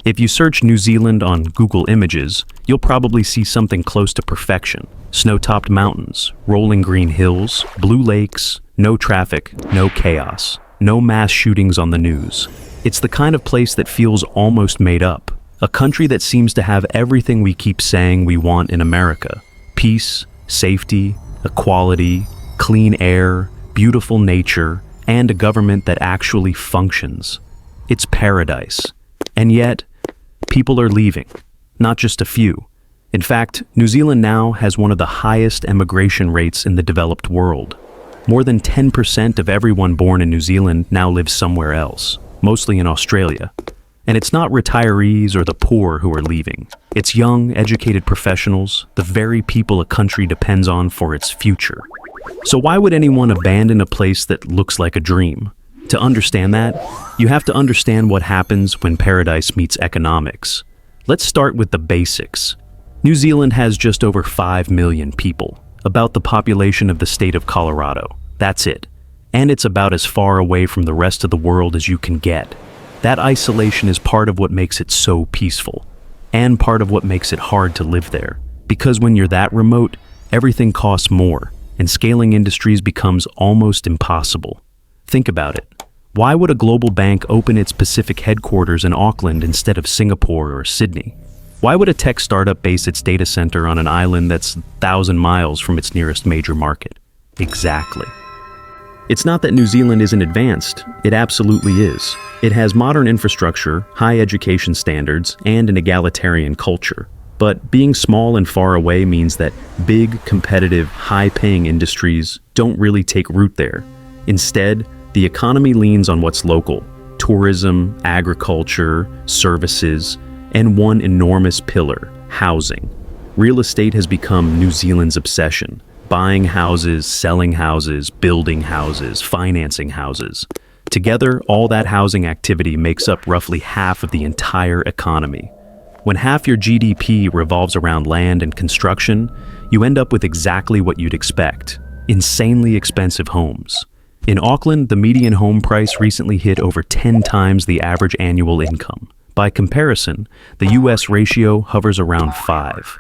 If you search New Zealand on Google Images, you'll probably see something close to perfection. Snow-topped mountains, rolling green hills, blue lakes, no traffic, no chaos, no mass shootings on the news. It's the kind of place that feels almost made up. A country that seems to have everything we keep saying we want in America. Peace, safety, equality, clean air, beautiful nature, and a government that actually functions. It's paradise. And yet, people are leaving. Not just a few. In fact, New Zealand now has one of the highest emigration rates in the developed world. More than 10% of everyone born in New Zealand now lives somewhere else, mostly in Australia. And it's not retirees or the poor who are leaving. It's young, educated professionals, the very people a country depends on for its future. So why would anyone abandon a place that looks like a dream? To understand that, you have to understand what happens when paradise meets economics. Let's start with the basics. New Zealand has just over 5 million people, about the population of the state of Colorado. That's it. And it's about as far away from the rest of the world as you can get. That isolation is part of what makes it so peaceful, and part of what makes it hard to live there. Because when you're that remote, everything costs more, and scaling industries becomes almost impossible. Think about it. Why would a global bank open its Pacific headquarters in Auckland instead of Singapore or Sydney? Why would a tech startup base its data center on an island that's 1,000 miles from its nearest major market? Exactly. It's not that New Zealand isn't advanced. It absolutely is. It has modern infrastructure, high education standards, and an egalitarian culture. But being small and far away means that big, competitive, high-paying industries don't really take root there. Instead, the economy leans on what's local: tourism, agriculture, services, and one enormous pillar: housing. Real estate has become New Zealand's obsession. Buying houses, selling houses, building houses, financing houses. Together, all that housing activity makes up roughly half of the entire economy. When half your GDP revolves around land and construction, you end up with exactly what you'd expect: insanely expensive homes. In Auckland, the median home price recently hit over 10 times the average annual income. By comparison, the US ratio hovers around 5.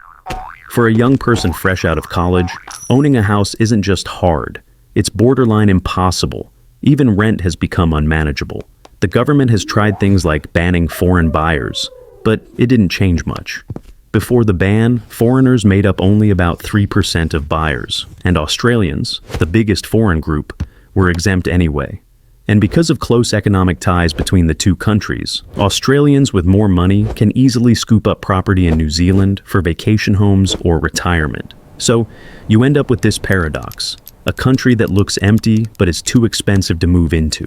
For a young person fresh out of college, owning a house isn't just hard, it's borderline impossible. Even rent has become unmanageable. The government has tried things like banning foreign buyers, but it didn't change much. Before the ban, foreigners made up only about 3% of buyers, and Australians, the biggest foreign group, were exempt anyway. And because of close economic ties between the two countries, Australians with more money can easily scoop up property in New Zealand for vacation homes or retirement. So you end up with this paradox: a country that looks empty but is too expensive to move into.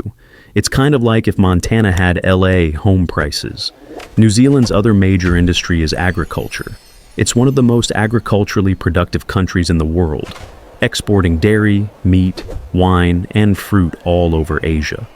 It's kind of like if Montana had LA home prices. New Zealand's other major industry is agriculture. It's one of the most agriculturally productive countries in the world, exporting dairy, meat, wine, and fruit all over Asia.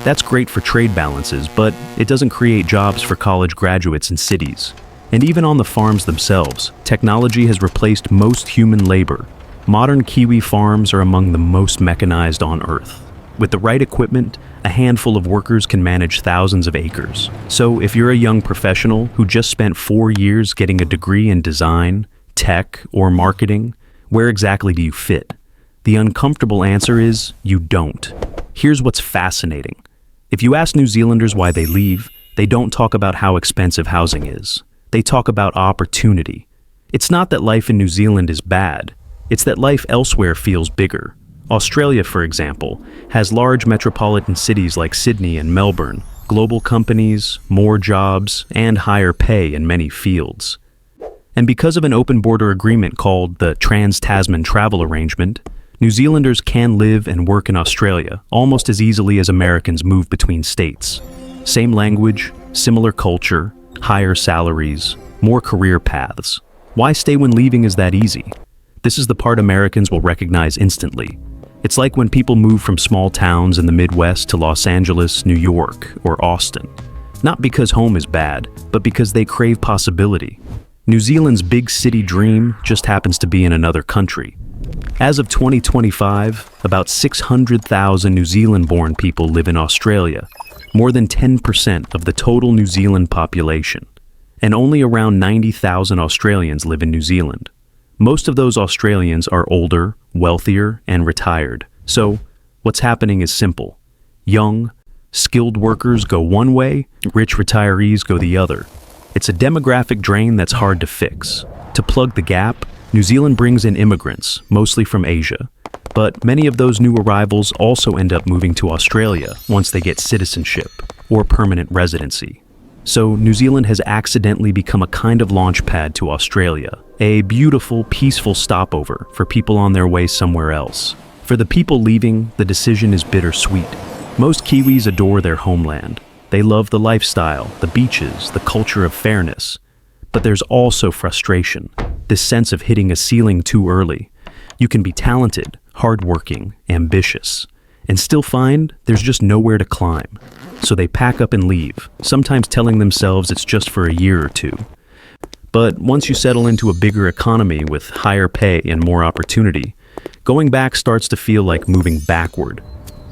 That's great for trade balances, but it doesn't create jobs for college graduates in cities. And even on the farms themselves, technology has replaced most human labor. Modern Kiwi farms are among the most mechanized on Earth. With the right equipment, a handful of workers can manage thousands of acres. So if you're a young professional who just spent 4 years getting a degree in design, tech, or marketing, where exactly do you fit? The uncomfortable answer is you don't. Here's what's fascinating. If you ask New Zealanders why they leave, they don't talk about how expensive housing is. They talk about opportunity. It's not that life in New Zealand is bad. It's that life elsewhere feels bigger. Australia, for example, has large metropolitan cities like Sydney and Melbourne, global companies, more jobs, and higher pay in many fields. And because of an open border agreement called the Trans-Tasman Travel Arrangement, New Zealanders can live and work in Australia almost as easily as Americans move between states. Same language, similar culture, higher salaries, more career paths. Why stay when leaving is that easy? This is the part Americans will recognize instantly. It's like when people move from small towns in the Midwest to Los Angeles, New York, or Austin. Not because home is bad, but because they crave possibility. New Zealand's big city dream just happens to be in another country. As of 2025, about 600,000 New Zealand-born people live in Australia, more than 10% of the total New Zealand population, and only around 90,000 Australians live in New Zealand. Most of those Australians are older, wealthier, and retired. So, what's happening is simple. Young, skilled workers go one way, rich retirees go the other. It's a demographic drain that's hard to fix. To plug the gap, New Zealand brings in immigrants, mostly from Asia. But many of those new arrivals also end up moving to Australia once they get citizenship or permanent residency. So New Zealand has accidentally become a kind of launch pad to Australia, a beautiful, peaceful stopover for people on their way somewhere else. For the people leaving, the decision is bittersweet. Most Kiwis adore their homeland. They love the lifestyle, the beaches, the culture of fairness. But there's also frustration, this sense of hitting a ceiling too early. You can be talented, hardworking, ambitious, and still find there's just nowhere to climb. So they pack up and leave, sometimes telling themselves it's just for a year or two. But once you settle into a bigger economy with higher pay and more opportunity, going back starts to feel like moving backward.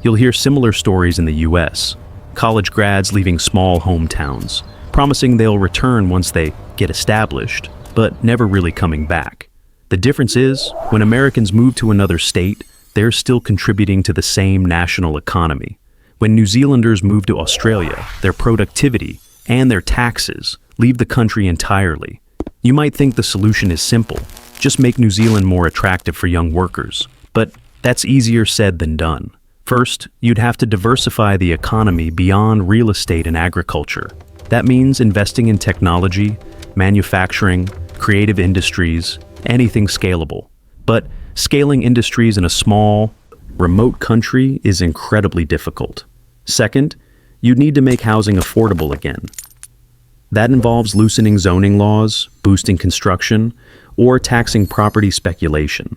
You'll hear similar stories in the US. College grads leaving small hometowns, promising they'll return once they get established, but never really coming back. The difference is, when Americans move to another state, they're still contributing to the same national economy. When New Zealanders move to Australia, their productivity and their taxes leave the country entirely. You might think the solution is simple, just make New Zealand more attractive for young workers. But that's easier said than done. First, you'd have to diversify the economy beyond real estate and agriculture. That means investing in technology, manufacturing, creative industries, anything scalable. But scaling industries in a small, remote country is incredibly difficult. Second, you'd need to make housing affordable again. That involves loosening zoning laws, boosting construction, or taxing property speculation.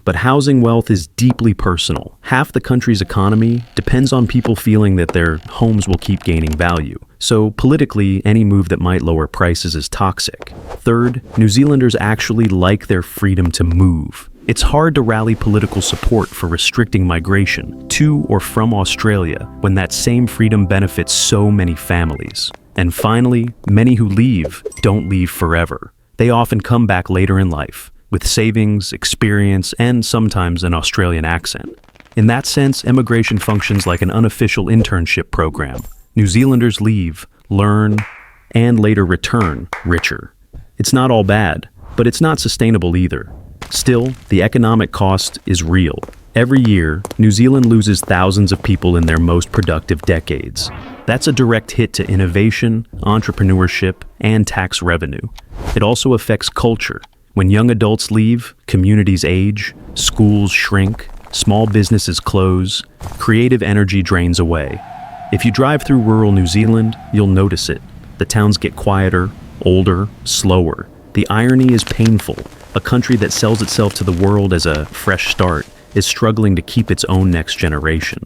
But housing wealth is deeply personal. Half the country's economy depends on people feeling that their homes will keep gaining value. So politically, any move that might lower prices is toxic. Third, New Zealanders actually like their freedom to move. It's hard to rally political support for restricting migration to or from Australia when that same freedom benefits so many families. And finally, many who leave don't leave forever. They often come back later in life, with savings, experience, and sometimes an Australian accent. In that sense, immigration functions like an unofficial internship program. New Zealanders leave, learn, and later return richer. It's not all bad, but it's not sustainable either. Still, the economic cost is real. Every year, New Zealand loses thousands of people in their most productive decades. That's a direct hit to innovation, entrepreneurship, and tax revenue. It also affects culture. When young adults leave, communities age, schools shrink, small businesses close, creative energy drains away. If you drive through rural New Zealand, you'll notice it. The towns get quieter, older, slower. The irony is painful. A country that sells itself to the world as a fresh start is struggling to keep its own next generation.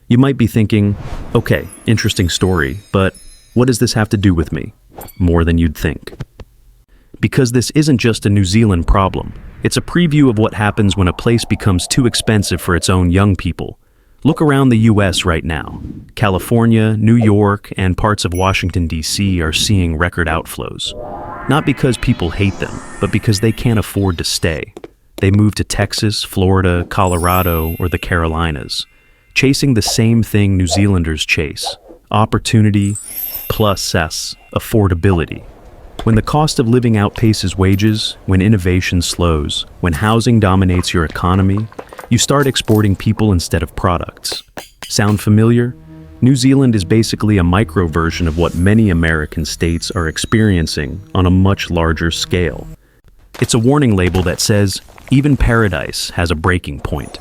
You might be thinking, okay, interesting story, but what does this have to do with me? More than you'd think. Because this isn't just a New Zealand problem. It's a preview of what happens when a place becomes too expensive for its own young people. Look around the US right now. California, New York, and parts of Washington, D.C. are seeing record outflows. Not because people hate them, but because they can't afford to stay. They move to Texas, Florida, Colorado, or the Carolinas, chasing the same thing New Zealanders chase: opportunity plus affordability. When the cost of living outpaces wages, when innovation slows, when housing dominates your economy, you start exporting people instead of products. Sound familiar? New Zealand is basically a micro version of what many American states are experiencing on a much larger scale. It's a warning label that says, even paradise has a breaking point.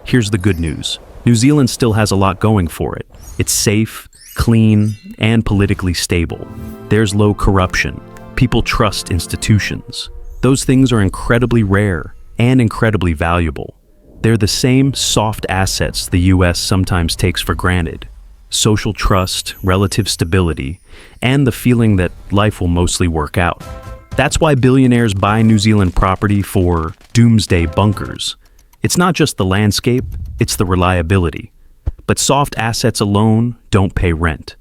Here's the good news. New Zealand still has a lot going for it. It's safe, clean, and politically stable. There's low corruption. People trust institutions. Those things are incredibly rare and incredibly valuable. They're the same soft assets the US sometimes takes for granted: social trust, relative stability, and the feeling that life will mostly work out. That's why billionaires buy New Zealand property for doomsday bunkers. It's not just the landscape, it's the reliability. But soft assets alone don't pay rent.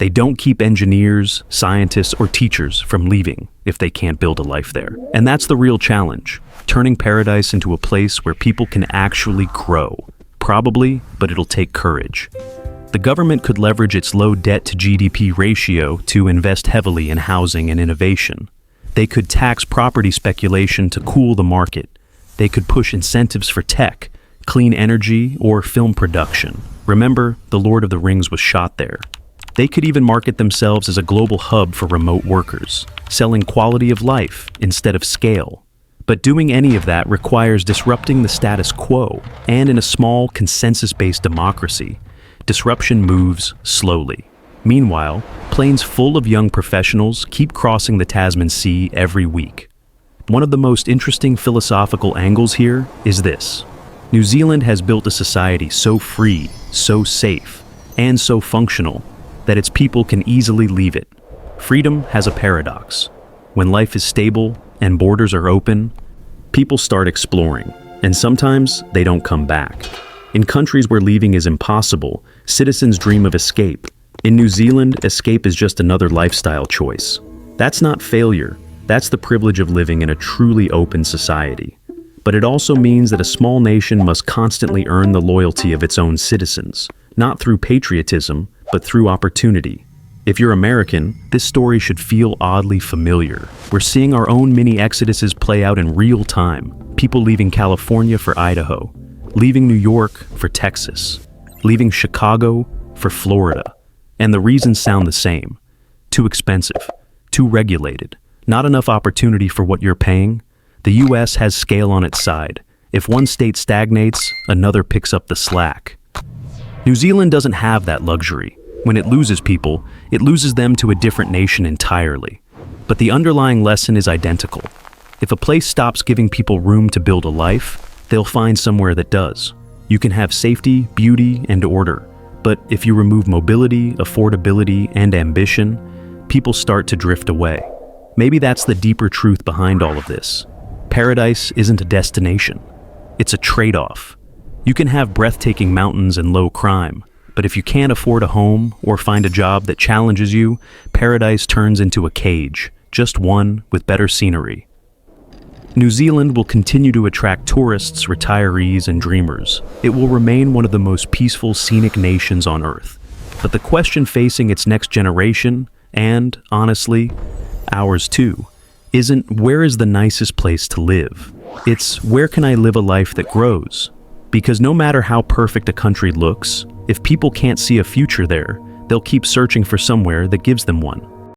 They don't keep engineers, scientists, or teachers from leaving if they can't build a life there. And that's the real challenge, turning paradise into a place where people can actually grow. Probably, but it'll take courage. The government could leverage its low debt to GDP ratio to invest heavily in housing and innovation. They could tax property speculation to cool the market. They could push incentives for tech, clean energy, or film production. Remember, The Lord of the Rings was shot there. They could even market themselves as a global hub for remote workers, selling quality of life instead of scale. But doing any of that requires disrupting the status quo, and in a small, consensus-based democracy, disruption moves slowly. Meanwhile, planes full of young professionals keep crossing the Tasman Sea every week. One of the most interesting philosophical angles here is this. New Zealand has built a society so free, so safe, and so functional that its people can easily leave it. Freedom has a paradox. When life is stable and borders are open, people start exploring, and sometimes they don't come back. In countries where leaving is impossible, citizens dream of escape. In New Zealand, escape is just another lifestyle choice. That's not failure. That's the privilege of living in a truly open society. But it also means that a small nation must constantly earn the loyalty of its own citizens, not through patriotism, but through opportunity. If you're American, this story should feel oddly familiar. We're seeing our own mini exoduses play out in real time. People leaving California for Idaho, leaving New York for Texas, leaving Chicago for Florida. And the reasons sound the same. Too expensive, too regulated, not enough opportunity for what you're paying. The US has scale on its side. If one state stagnates, another picks up the slack. New Zealand doesn't have that luxury. When it loses people, it loses them to a different nation entirely. But the underlying lesson is identical. If a place stops giving people room to build a life, they'll find somewhere that does. You can have safety, beauty, and order. But if you remove mobility, affordability, and ambition, people start to drift away. Maybe that's the deeper truth behind all of this. Paradise isn't a destination. It's a trade-off. You can have breathtaking mountains and low crime, but if you can't afford a home or find a job that challenges you, paradise turns into a cage, just one with better scenery. New Zealand will continue to attract tourists, retirees, and dreamers. It will remain one of the most peaceful, scenic nations on Earth. But the question facing its next generation, and, honestly, ours too, isn't where is the nicest place to live? It's where can I live a life that grows? Because no matter how perfect a country looks, if people can't see a future there, they'll keep searching for somewhere that gives them one.